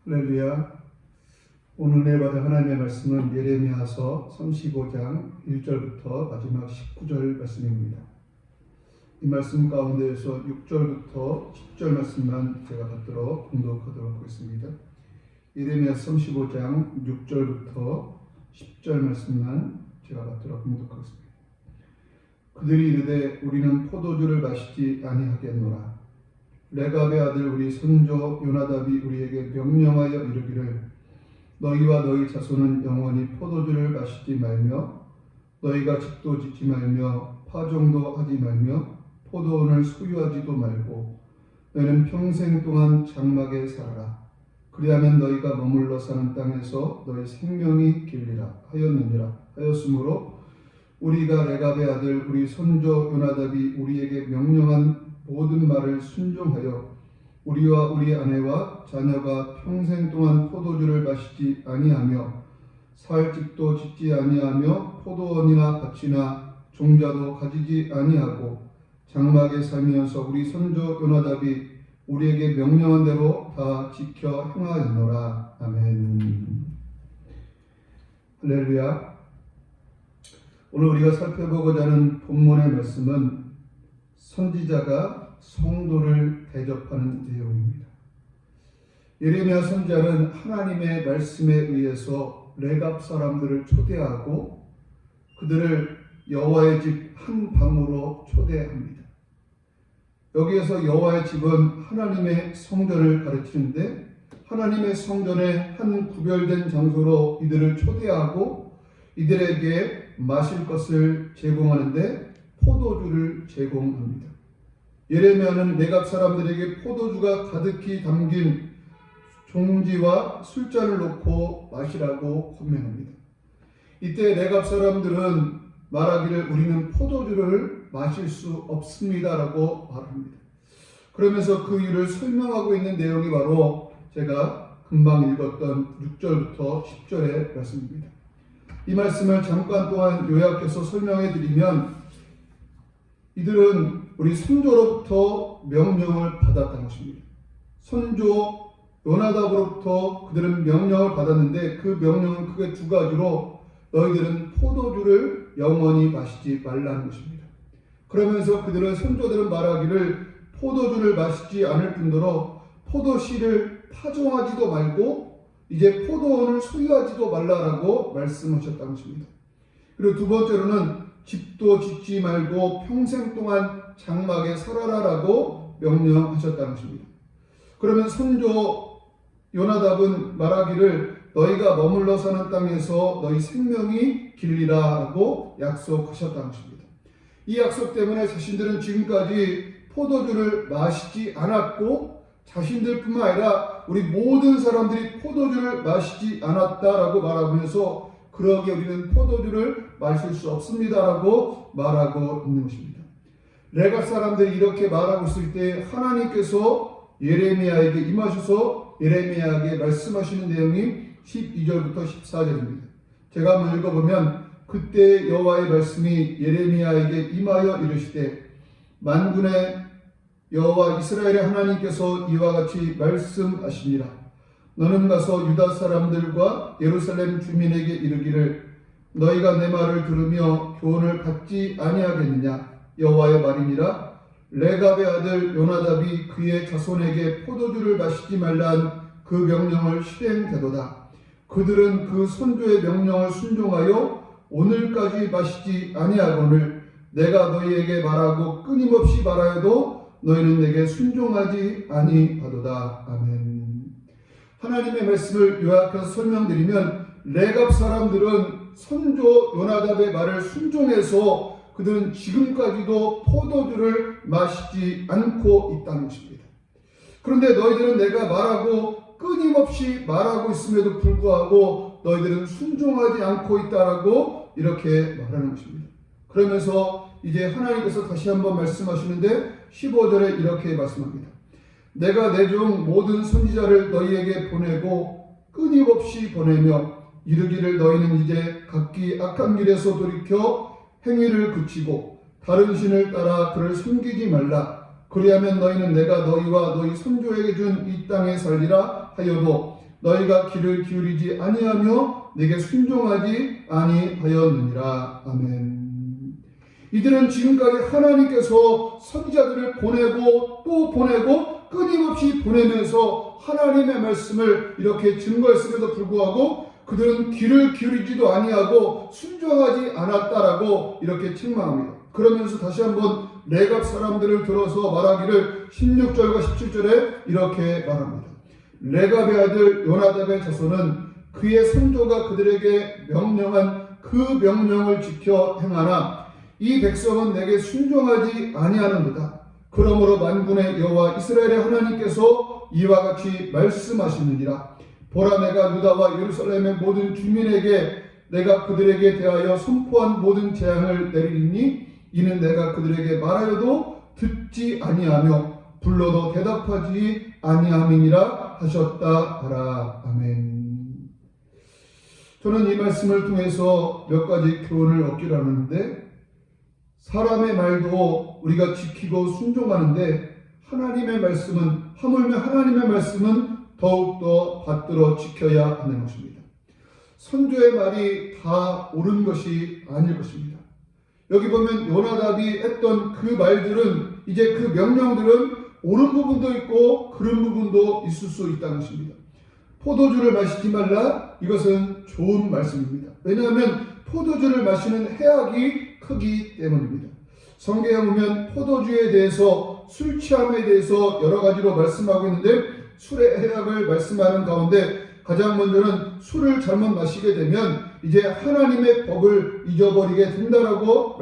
할렐루야. 오늘 내받은 하나님의 말씀은 예레미야서 35장 1절부터 마지막 19절 말씀입니다. 이 말씀 가운데에서 6절부터 10절 말씀만 제가 받도록 공독하도록 하겠습니다. 예레미야 35장 6절부터 10절 말씀만 제가 받도록 공독하겠습니다. 그들이 이르되 우리는 포도주를 마시지 아니하겠노라. 레갑의 아들 우리 선조 요나답이 우리에게 명령하여 이르기를 너희와 너희 자손은 영원히 포도주를 마시지 말며 너희가 집도 짓지 말며 파종도 하지 말며 포도원을 소유하지도 말고 너희는 평생 동안 장막에 살아라. 그리하면 너희가 머물러 사는 땅에서 너희 생명이 길리라 하였으므로 우리가 레갑의 아들 우리 선조 요나답이 우리에게 명령한 모든 말을 순종하여 우리와 우리 아내와 자녀가 평생 동안 포도주를 마시지 아니하며 살 집도 짓지 아니하며 포도원이나 밭이나 종자도 가지지 아니하고 장막에 살면서 우리 선조 요나답이 우리에게 명령한 대로 다 지켜 행하였노라. 아멘. 할렐루야. 오늘 우리가 살펴보고자 하는 본문의 말씀은 선지자가 성도를 대접하는 내용입니다. 예레미야 선지자는 하나님의 말씀에 의해서 레갑 사람들을 초대하고 그들을 여호와의 집 한 방으로 초대합니다. 여기에서 여호와의 집은 하나님의 성전을 가르치는데 하나님의 성전의 한 구별된 장소로 이들을 초대하고 이들에게 마실 것을 제공하는데 포도주를 제공합니다. 예레미야는 레갑 사람들에게 포도주가 가득히 담긴 종지와 술잔을 놓고 마시라고 권면합니다. 이때 레갑 사람들은 말하기를 우리는 포도주를 마실 수 없습니다라고 말합니다. 그러면서 그 이유를 설명하고 있는 내용이 바로 제가 금방 읽었던 6절부터 10절의 말씀입니다. 이 말씀을 잠깐 동안 요약해서 설명해 드리면 이들은 우리 선조로부터 명령을 받았다는 것입니다. 선조 요나답으로부터 그들은 명령을 받았는데 그 명령은 크게 두 가지로 너희들은 포도주를 영원히 마시지 말라는 것입니다. 그러면서 선조들은 말하기를 포도주를 마시지 않을 뿐더러 포도씨를 파종하지도 말고 이제 포도원을 소유하지도 말라라고 말씀하셨다는 것입니다. 그리고 두 번째로는 집도 짓지 말고 평생 동안 장막에 살아라라고 명령하셨다는 것입니다. 그러면 선조 요나답은 말하기를 너희가 머물러 사는 땅에서 너희 생명이 길리라고 약속하셨다는 것입니다. 이 약속 때문에 자신들은 지금까지 포도주를 마시지 않았고 자신들뿐만 아니라 우리 모든 사람들이 포도주를 마시지 않았다라고 말하면서 그러기에 우리는 포도주를 마실 수 없습니다라고 말하고 있는 것입니다. 레갑 사람들이 이렇게 말하고 있을 때 하나님께서 예레미야에게 임하셔서 예레미야에게 말씀하시는 내용이 12절부터 14절입니다. 제가 한번 읽어보면 그때 여호와의 말씀이 예레미야에게 임하여 이르시되 만군의 여호와 이스라엘의 하나님께서 이와 같이 말씀하시니라. 너는 가서 유다 사람들과 예루살렘 주민에게 이르기를 너희가 내 말을 들으며 교훈을 받지 아니하겠느냐 여호와의 말이니라. 레갑의 아들 요나답이 그의 자손에게 포도주를 마시지 말란 그 명령을 실행되도다. 그들은 그 선조의 명령을 순종하여 오늘까지 마시지 아니하거늘 내가 너희에게 말하고 끊임없이 말하여도 너희는 내게 순종하지 아니하도다. 아멘. 하나님의 말씀을 요약해서 설명드리면 레갑 사람들은 선조 요나답의 말을 순종해서 그들은 지금까지도 포도주를 마시지 않고 있다는 것입니다. 그런데 너희들은 내가 말하고 끊임없이 말하고 있음에도 불구하고 너희들은 순종하지 않고 있다라고 이렇게 말하는 것입니다. 그러면서 이제 하나님께서 다시 한번 말씀하시는데 15절에 이렇게 말씀합니다. 내가 내 종 모든 선지자를 너희에게 보내고 끊임없이 보내며 이르기를 너희는 이제 각기 악한 길에서 돌이켜 행위를 그치고 다른 신을 따라 그를 섬기지 말라. 그리하면 너희는 내가 너희와 너희 선조에게 준 이 땅에 살리라 하여도 너희가 귀를 기울이지 아니하며 내게 순종하지 아니하였느니라. 아멘. 이들은 지금까지 하나님께서 선지자들을 보내고 또 보내고 끊임없이 보내면서 하나님의 말씀을 이렇게 증거했음에도 불구하고 그들은 귀를 기울이지도 아니하고 순종하지 않았다라고 이렇게 책망합니다. 그러면서 다시 한번 레갑 사람들을 들어서 말하기를 16절과 17절에 이렇게 말합니다. 레갑의 아들 요나답의 자손은 그의 선조가 그들에게 명령한 그 명령을 지켜 행하나 이 백성은 내게 순종하지 아니하는도다. 그러므로 만군의 여호와 이스라엘의 하나님께서 이와 같이 말씀하시느니라. 보라, 내가 유다와 예루살렘의 모든 주민에게 내가 그들에게 대하여 선포한 모든 재앙을 내리니 이는 내가 그들에게 말하여도 듣지 아니하며 불러도 대답하지 아니함이니라 하셨다 하라. 아멘. 저는 이 말씀을 통해서 몇 가지 교훈을 얻기로 하는데, 사람의 말도 우리가 지키고 순종하는데 하나님의 말씀은, 하물며 하나님의 말씀은 더욱더 받들어 지켜야 하는 것입니다. 선조의 말이 다 옳은 것이 아닐 것입니다. 여기 보면 요나답이 했던 그 말들은, 이제 그 명령들은 옳은 부분도 있고 그런 부분도 있을 수 있다는 것입니다. 포도주를 마시지 말라, 이것은 좋은 말씀입니다. 왜냐하면 포도주를 마시는 해악이 크기 때문입니다. 성경에 보면 포도주에 대해서, 술 취함에 대해서 여러 가지로 말씀하고 있는데, 술의 해악을 말씀하는 가운데 가장 먼저는 술을 잘못 마시게 되면 이제 하나님의 법을 잊어버리게 된다라고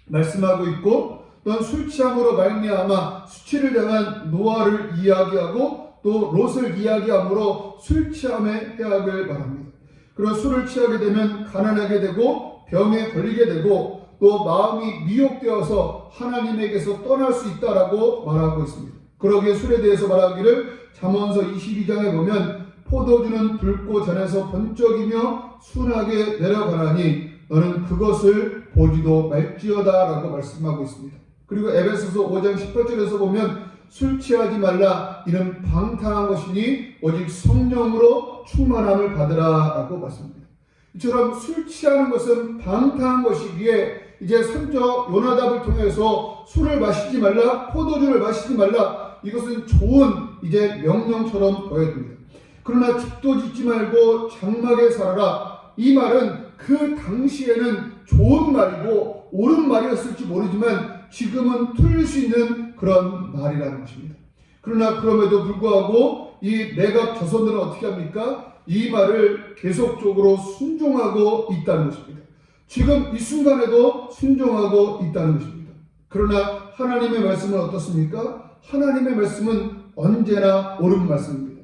말씀하고 있고, 또한 술 취함으로 말미암아 수치를 당한 노아를 이야기하고 또 롯을 이야기함으로 술 취함의 해악을 말합니다. 그리고 술을 취하게 되면 가난하게 되고 병에 걸리게 되고 또 마음이 미혹되어서 하나님에게서 떠날 수 있다라고 말하고 있습니다. 그러기에 술에 대해서 말하기를 잠언서 22장에 보면 포도주는 붉고 잔에서 번쩍이며 순하게 내려가나니 너는 그것을 보지도 말지어다 라고 말씀하고 있습니다. 그리고 에베소서 5장 18절에서 보면 술 취하지 말라, 이는 방탕한 것이니 오직 성령으로 충만함을 받으라 라고 말씀합니다. 이처럼 술 취하는 것은 방탕한 것이기에 이제 선조 요나답을 통해서 술을 마시지 말라, 포도주를 마시지 말라, 이것은 좋은 이제 명령처럼 보여집니다. 그러나 집도 짓지 말고 장막에 살아라, 이 말은 그 당시에는 좋은 말이고 옳은 말이었을지 모르지만 지금은 틀릴 수 있는 그런 말이라는 것입니다. 그러나 그럼에도 불구하고 이 레갑 자손들은 어떻게 합니까? 이 말을 계속적으로 순종하고 있다는 것입니다. 지금 이 순간에도 순종하고 있다는 것입니다. 그러나 하나님의 말씀은 어떻습니까? 하나님의 말씀은 언제나 옳은 말씀입니다.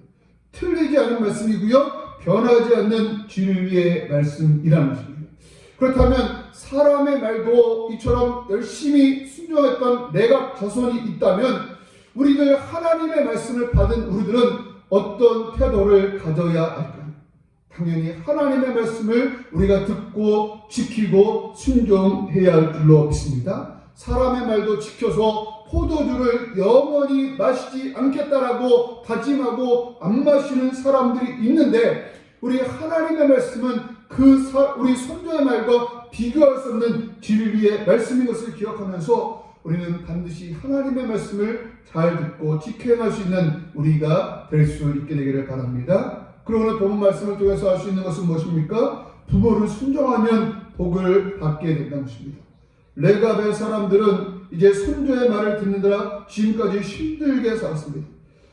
틀리지 않은 말씀이고요, 변하지 않는 진리의 말씀이라는 것입니다. 그렇다면 사람의 말도 이처럼 열심히 순종했던 레갑 자손이 있다면 우리들 하나님의 말씀을 받은 우리들은 어떤 태도를 가져야 할까요? 당연히 하나님의 말씀을 우리가 듣고 지키고 순종해야 할 줄로 믿습니다. 사람의 말도 지켜서 포도주를 영원히 마시지 않겠다라고 다짐하고 안 마시는 사람들이 있는데, 우리 하나님의 말씀은 우리 선조의 말과 비교할 수 없는 진리의 말씀인 것을 기억하면서 우리는 반드시 하나님의 말씀을 잘 듣고 지켜행할 수 있는 우리가 될 수 있게 되기를 바랍니다. 그리고 오늘 본문 말씀을 통해서 할 수 있는 것은 무엇입니까? 부모를 순종하면 복을 받게 된다는 것입니다. 레갑의 사람들은 이제 선조의 말을 듣는다라 지금까지 힘들게 살았습니다.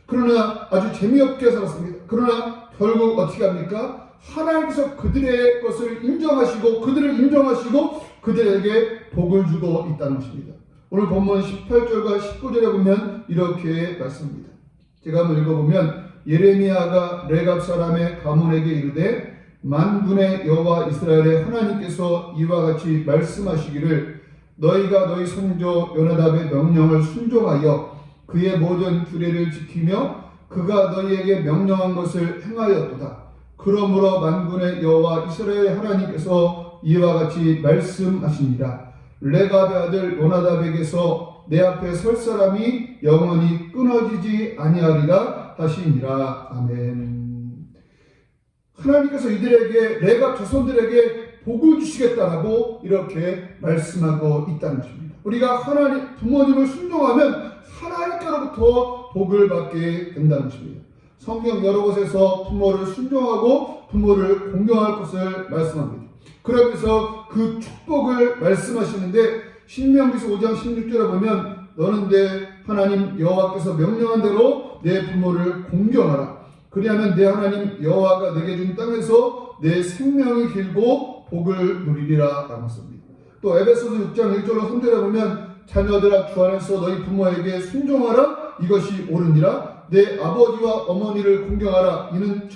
그러나 아주 재미없게 살았습니다. 그러나 결국 어떻게 합니까? 하나님께서 그들의 것을 인정하시고 그들에게 복을 주고 있다는 것입니다. 오늘 본문 18절과 19절에 보면 이렇게 말씀합니다. 제가 한번 읽어보면, 예레미야가 레갑 사람의 가문에게 이르되 만군의 여호와 이스라엘의 하나님께서 이와 같이 말씀하시기를 너희가 너희 선조 요나답의 명령을 순종하여 그의 모든 규례를 지키며 그가 너희에게 명령한 것을 행하였도다. 그러므로 만군의 여호와 이스라엘의 하나님께서 이와 같이 말씀하시니라. 레갑의 아들 요나답에게서 내 앞에 설 사람이 영원히 끊어지지 아니하리라. 하시니라. 아멘. 하나님께서 이들에게 레갑 자손들에게 복을 주시겠다라고 이렇게 말씀하고 있다는 것입니다. 우리가 하나님 부모님을 순종하면 하나님께로부터 복을 받게 된다는 것입니다. 성경 여러 곳에서 부모를 순종하고 부모를 공경할 것을 말씀합니다. 그러면서 그 축복을 말씀하시는데 신명기서 5장 16절에 보면 너는 내 하나님 여호와께서 명령한 대로 내 부모를 공경하라. 그리하면 내 하나님 여호와가 내게 준 땅에서 내 생명이 길고 복을 누리리라 라고 했습니다. 또 에베소서 6장 1절로 3절에 보면 자녀들아 주 안에서 너희 부모에게 순종하라. 이것이 옳으니라. 내 아버지와 어머니를 공경하라. 이는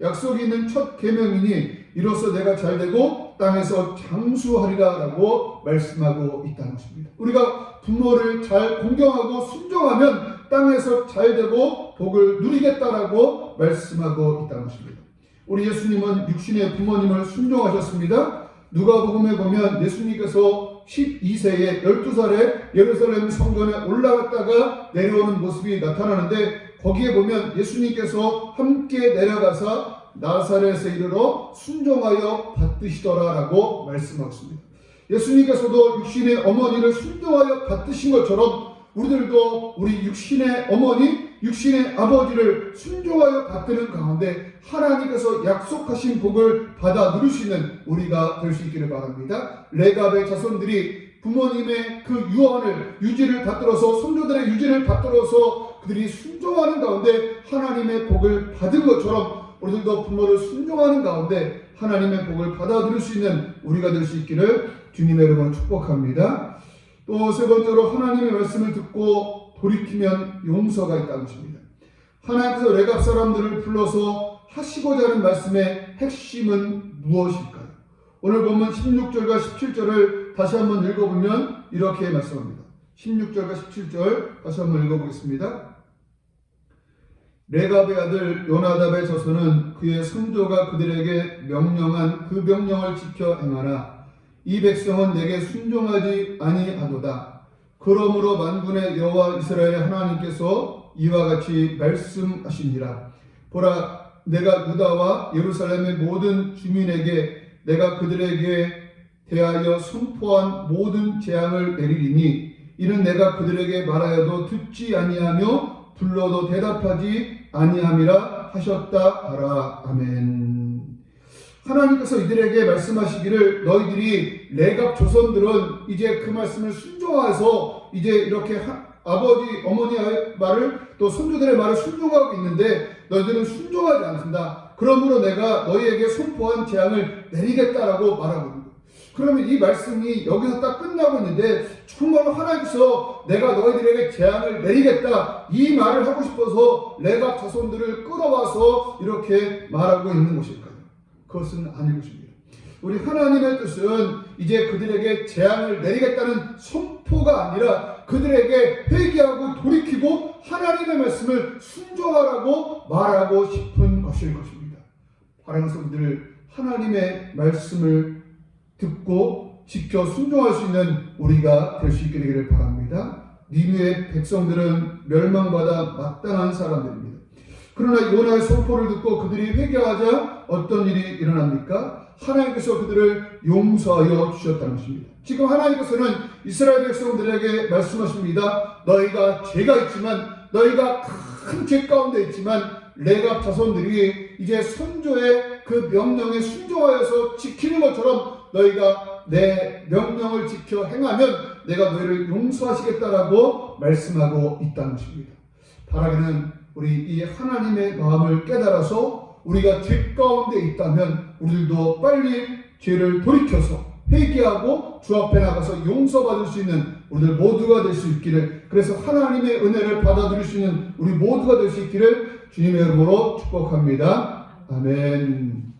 약속이 있는 첫 계명이니 이로써 내가 잘되고 땅에서 장수하리라 라고 말씀하고 있다는 것입니다. 우리가 부모를 잘 공경하고 순종하면 땅에서 잘되고 복을 누리겠다라고 말씀하고 있다는 것입니다. 우리 예수님은 육신의 부모님을 순종하셨습니다. 누가복음에 보면 예수님께서 12세에 12살에 예루살렘 성전에 올라갔다가 내려오는 모습이 나타나는데 거기에 보면 예수님께서 함께 내려가사 나사렛에 이르러 순종하여 받드시더라라고 말씀하셨습니다. 예수님께서도 육신의 어머니를 순종하여 받드신 것처럼 우리들도 우리 육신의 어머니, 육신의 아버지를 순종하여 받드는 가운데 하나님께서 약속하신 복을 받아 누릴 수 있는 우리가 될 수 있기를 바랍니다. 레갑의 자손들이 부모님의 그 유언을 유지를 받들어서 손주들의 유지를 받들어서 그들이 순종하는 가운데 하나님의 복을 받은 것처럼 우리들도 부모를 순종하는 가운데 하나님의 복을 받아 누릴 수 있는 우리가 될 수 있기를 주님의 이름으로 축복합니다. 또 세 번째로 하나님의 말씀을 듣고 돌이키면 용서가 있다는 것입니다. 하나님께서 레갑 사람들을 불러서 하시고자 하는 말씀의 핵심은 무엇일까요? 오늘 보면 16절과 17절을 다시 한번 읽어보면 이렇게 말씀합니다. 16절과 17절 다시 한번 읽어보겠습니다. 레갑의 아들 요나답의 자손은 그의 선조가 그들에게 명령한 그 명령을 지켜 행하라. 이 백성은 내게 순종하지 아니하도다. 그러므로 만군의 여호와 이스라엘 하나님께서 이와 같이 말씀하시니라. 보라, 내가 유다와 예루살렘의 모든 주민에게 내가 그들에게 대하여 선포한 모든 재앙을 내리리니 이는 내가 그들에게 말하여도 듣지 아니하며 불러도 대답하지 아니함이라 하셨다 하라. 아멘. 하나님께서 이들에게 말씀하시기를 너희들이 레갑 조선들은 이제 그 말씀을 순종해서 이제 이렇게 아버지 어머니의 말을 또 손주들의 말을 순종하고 있는데 너희들은 순종하지 않는다. 그러므로 내가 너희에게 선포한 재앙을 내리겠다라고 말하고 있는 거예요. 그러면 이 말씀이 여기서 딱 끝나고 있는데 정말로 하나님께서 내가 너희들에게 재앙을 내리겠다 이 말을 하고 싶어서 레갑 자손들을 끌어와서 이렇게 말하고 있는 것일까요? 그것은 아닐 것입니다. 우리 하나님의 뜻은 이제 그들에게 재앙을 내리겠다는 선포가 아니라 그들에게 회개하고 돌이키고 하나님의 말씀을 순종하라고 말하고 싶은 것일 것입니다. 바라면서 그들을 하나님의 말씀을 듣고 지켜 순종할 수 있는 우리가 될 수 있게 되기를 바랍니다. 니느웨 백성들은 멸망받아 마땅한 사람들입니다. 그러나 요나의 선포를 듣고 그들이 회개하자 어떤 일이 일어납니까? 하나님께서 그들을 용서하여 주셨다는 것입니다. 지금 하나님께서는 이스라엘 백성들에게 말씀하십니다. 너희가 죄가 있지만 너희가 큰 죄 가운데 있지만 레갑 자손들이 이제 선조의 그 명령에 순종하여서 지키는 것처럼 너희가 내 명령을 지켜 행하면 내가 너희를 용서하시겠다라고 말씀하고 있다는 것입니다. 바라기는 우리 이 하나님의 마음을 깨달아서 우리가 죄 가운데 있다면 우리들도 빨리 죄를 돌이켜서 회개하고 주 앞에 나가서 용서받을 수 있는 우리들 모두가 될 수 있기를, 그래서 하나님의 은혜를 받아들일 수 있는 우리 모두가 될 수 있기를 주님의 이름으로 축복합니다. 아멘.